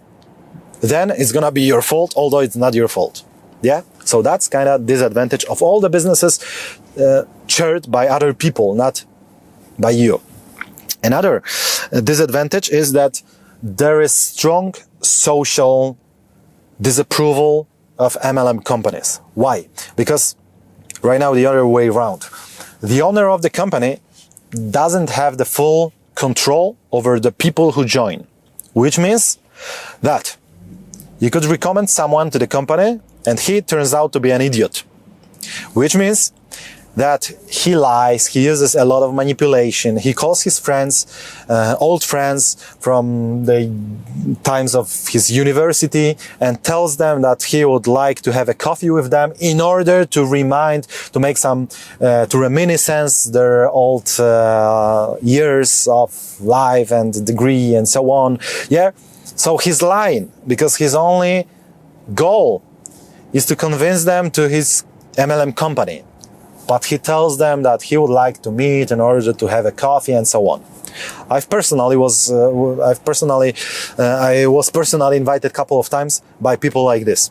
then it's gonna be your fault, although it's not your fault. Yeah? So that's kind of disadvantage of all the businesses chaired by other people, not by you. Another disadvantage is that there is strong social disapproval of MLM companies. Why? Because right now the other way around. The owner of the company doesn't have the full control over the people who join, which means that you could recommend someone to the company and he turns out to be an idiot, which means that he lies, he uses a lot of manipulation, he calls his friends, old friends from the times of his university, and tells them that he would like to have a coffee with them in order to make some, to reminiscence their old years of life and degree and so on. Yeah, so he's lying because his only goal is to convince them to his MLM company. But he tells them that he would like to meet in order to have a coffee and so on. I was personally invited a couple of times by people like this,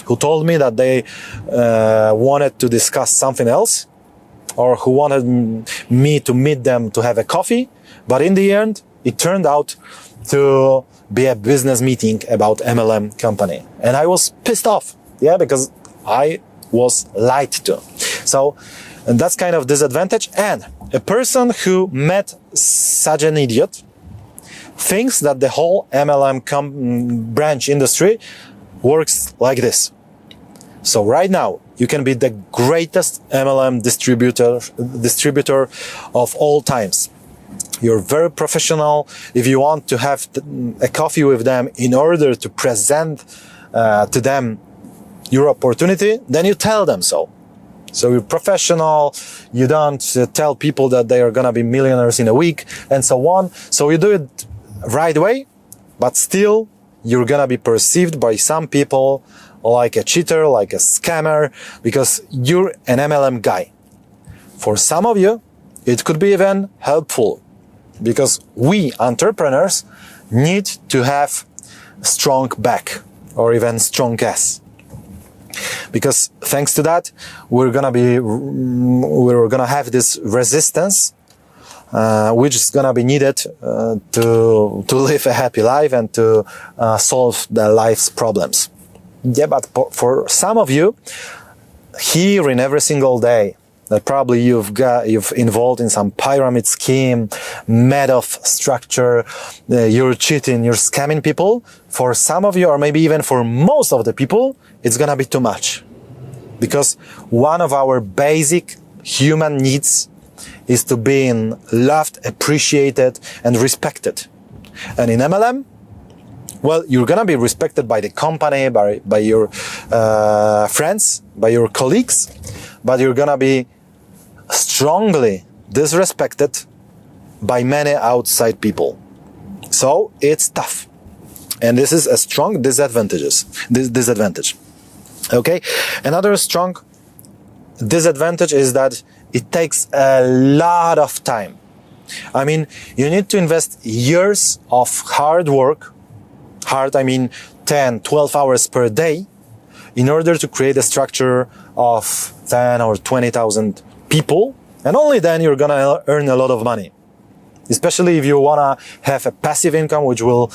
who told me that they wanted to discuss something else, or who wanted me to meet them to have a coffee. But in the end, it turned out to be a business meeting about MLM company. And I was pissed off, yeah, because I was lied to. So and that's kind of disadvantage. And a person who met such an idiot thinks that the whole MLM branch industry works like this. So right now, you can be the greatest MLM distributor of all times. You're very professional. If you want to have a coffee with them in order to present to them your opportunity, then you tell them so. So you're professional, you don't tell people that they are gonna be millionaires in a week and so on. So you do it right away, but still you're gonna be perceived by some people like a cheater, like a scammer, because you're an MLM guy. For some of you, it could be even helpful, because we entrepreneurs need to have strong back or even strong ass. Because thanks to that, we're gonna have this resistance, which is gonna be needed to live a happy life and to solve their life's problems. Yeah, but for some of you, here in every single day, that probably you've involved in some pyramid scheme, Madoff structure, you're cheating, you're scamming people. For some of you, or maybe even for most of the people, it's gonna be too much. Because one of our basic human needs is to be loved, appreciated, and respected. And in MLM, well, you're gonna be respected by the company, by your friends, by your colleagues, but you're gonna be strongly disrespected by many outside people. So it's tough. And this is a strong disadvantage. Okay? Another strong disadvantage is that it takes a lot of time. I mean, you need to invest years of hard work, I mean 10, 12 hours per day, in order to create a structure of 10 or 20,000 people, and only then you're gonna earn a lot of money. Especially if you wanna have a passive income which will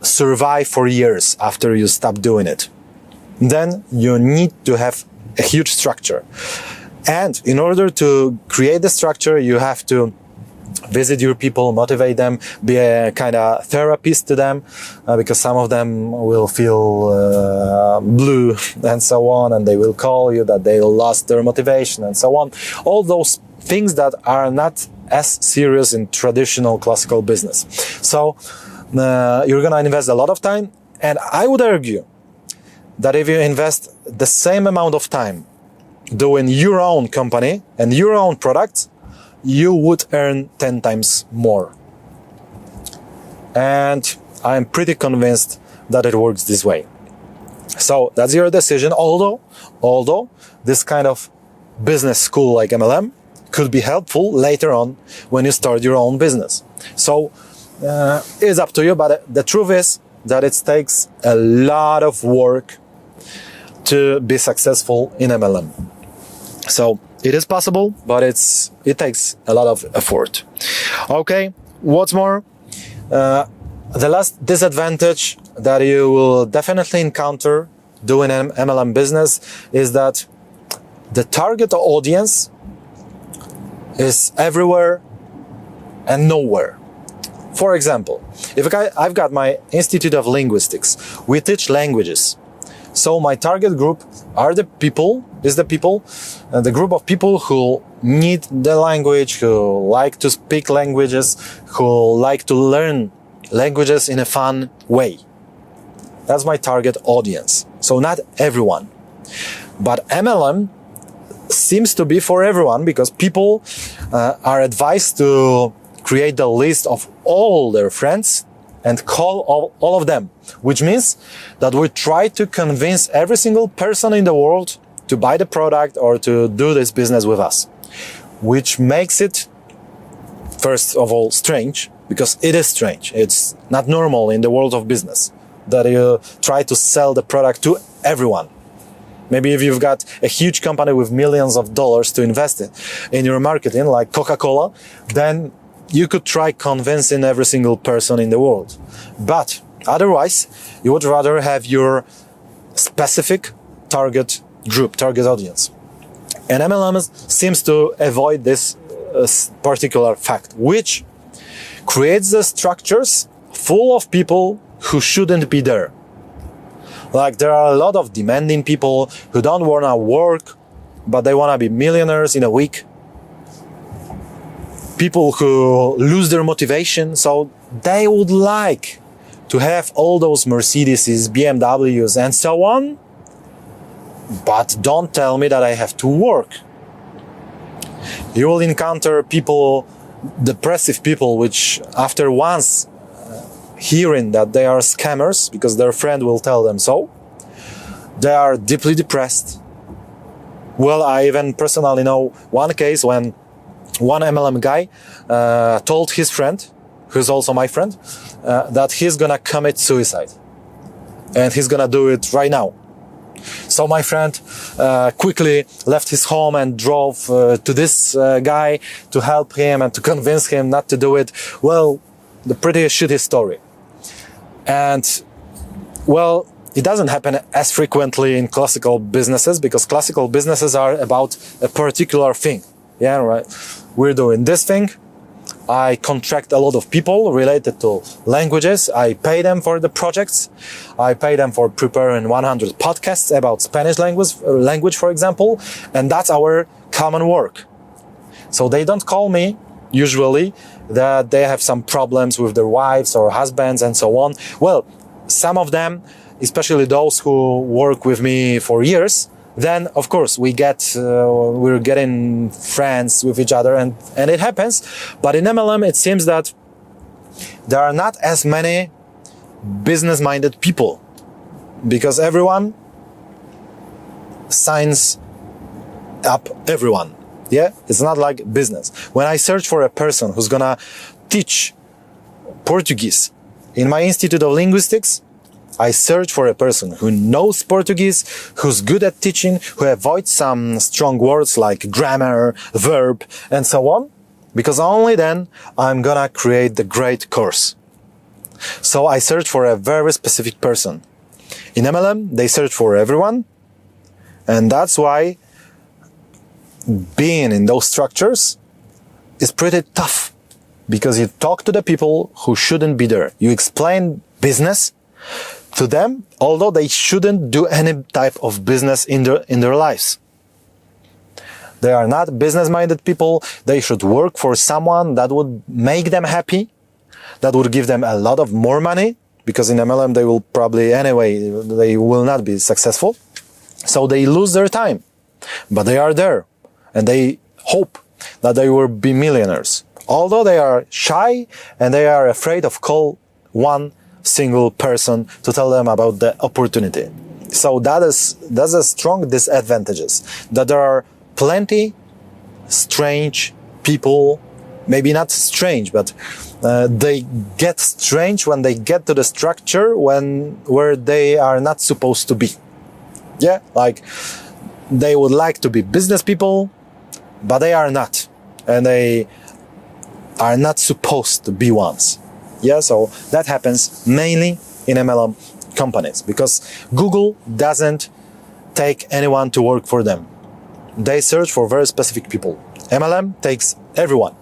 survive for years after you stop doing it. Then you need to have a huge structure. And in order to create the structure, you have to visit your people, motivate them, be a kind of therapist to them, because some of them will feel blue and so on, and they will call you that they lost their motivation and so on. All those things that are not as serious in traditional classical business. So you're going to invest a lot of time, and I would argue that if you invest the same amount of time doing your own company and your own products, you would earn 10 times more. And I'm pretty convinced that it works this way. So that's your decision. Although this kind of business school like MLM could be helpful later on when you start your own business. So it's up to you, but the truth is that it takes a lot of work to be successful in MLM. So it is possible, but it takes a lot of effort. Okay, what's more, the last disadvantage that you will definitely encounter doing MLM business is that the target audience is everywhere and nowhere. For example, if I've got my Institute of Linguistics, we teach languages. So my target group are the group of people who need the language, who like to speak languages, who like to learn languages in a fun way. That's my target audience. So not everyone. But MLM seems to be for everyone, because people are advised to create the list of all their friends and call all of them, which means that we try to convince every single person in the world to buy the product or to do this business with us, which makes it, first of all, strange, because it is strange. It's not normal in the world of business that you try to sell the product to everyone. Maybe if you've got a huge company with millions of dollars to invest in your marketing, like Coca-Cola, then you could try convincing every single person in the world. But otherwise, you would rather have your specific target group, target audience. And MLM seems to avoid this particular fact, which creates the structures full of people who shouldn't be there. Like, there are a lot of demanding people who don't want to work, but they want to be millionaires in a week. People who lose their motivation, so they would like to have all those Mercedeses, BMWs, and so on, but don't tell me that I have to work. You will encounter people, depressive people, which after once hearing that they are scammers, because their friend will tell them so, they are deeply depressed. Well, I even personally know one case when one MLM guy told his friend, who's also my friend, that he's gonna commit suicide. And he's gonna do it right now. So my friend quickly left his home and drove to this guy to help him and to convince him not to do it. Well, the pretty shitty story. And, well, it doesn't happen as frequently in classical businesses, because classical businesses are about a particular thing. Yeah, right. We're doing this thing. I contract a lot of people related to languages. I pay them for the projects. I pay them for preparing 100 podcasts about Spanish language, for example. And that's our common work. So they don't call me usually that they have some problems with their wives or husbands and so on. Well, some of them, especially those who work with me for years, then of course we're getting friends with each other, and it happens. But in MLM it seems that there are not as many business-minded people, because everyone signs up everyone. Yeah, it's not like business. When I search for a person who's gonna teach Portuguese in my Institute of Linguistics, I search for a person who knows Portuguese, who's good at teaching, who avoids some strong words like grammar, verb, and so on, because only then I'm gonna create the great course. So I search for a very specific person. In MLM, they search for everyone. And that's why being in those structures is pretty tough, because you talk to the people who shouldn't be there. You explain business to them, although they shouldn't do any type of business in their lives. They are not business-minded people. They should work for someone that would make them happy, that would give them a lot of more money, because in MLM they will probably, anyway, they will not be successful. So they lose their time, but they are there and they hope that they will be millionaires. Although they are shy and they are afraid of call one single person to tell them about the opportunity. So that's a strong disadvantages, that there are plenty strange people, maybe not strange, but they get strange when they get to the structure where they are not supposed to be. Yeah, like they would like to be business people, but they are not, and they are not supposed to be ones. Yeah, so that happens mainly in MLM companies, because Google doesn't take anyone to work for them. They search for very specific people. MLM takes everyone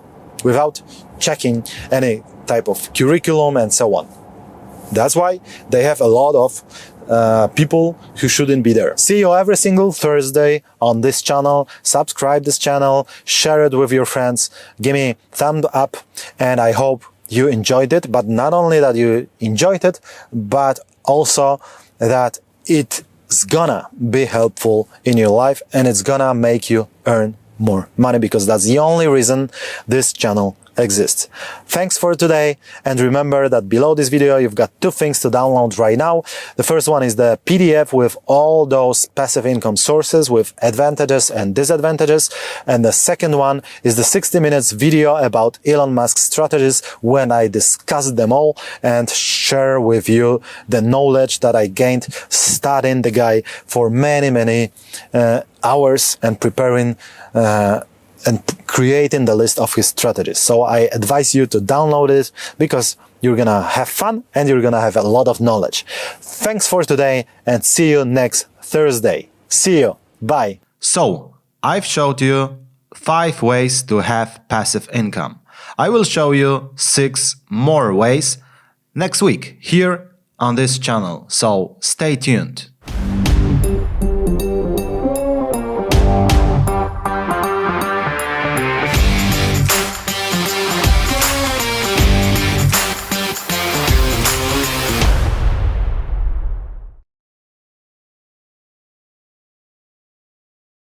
without checking any type of curriculum and so on. That's why they have a lot of people who shouldn't be there. See you every single Thursday on this channel. Subscribe this channel, share it with your friends, give me thumb up, and I hope you enjoyed it. But not only that you enjoyed it, but also that it's gonna be helpful in your life and it's gonna make you earn more money, because that's the only reason this channel exists. Thanks for today, and remember that below this video you've got two things to download right now. The first one is the PDF with all those passive income sources with advantages and disadvantages, and the second one is the 60 minutes video about Elon Musk's strategies, when I discuss them all and share with you the knowledge that I gained studying the guy for many hours and preparing and creating the list of his strategies. So I advise you to download it, because you're gonna have fun and you're gonna have a lot of knowledge. Thanks for today, and see you next Thursday. See you. Bye. So, I've showed you 5 ways to have passive income. I will show you 6 more ways next week here on this channel. So stay tuned.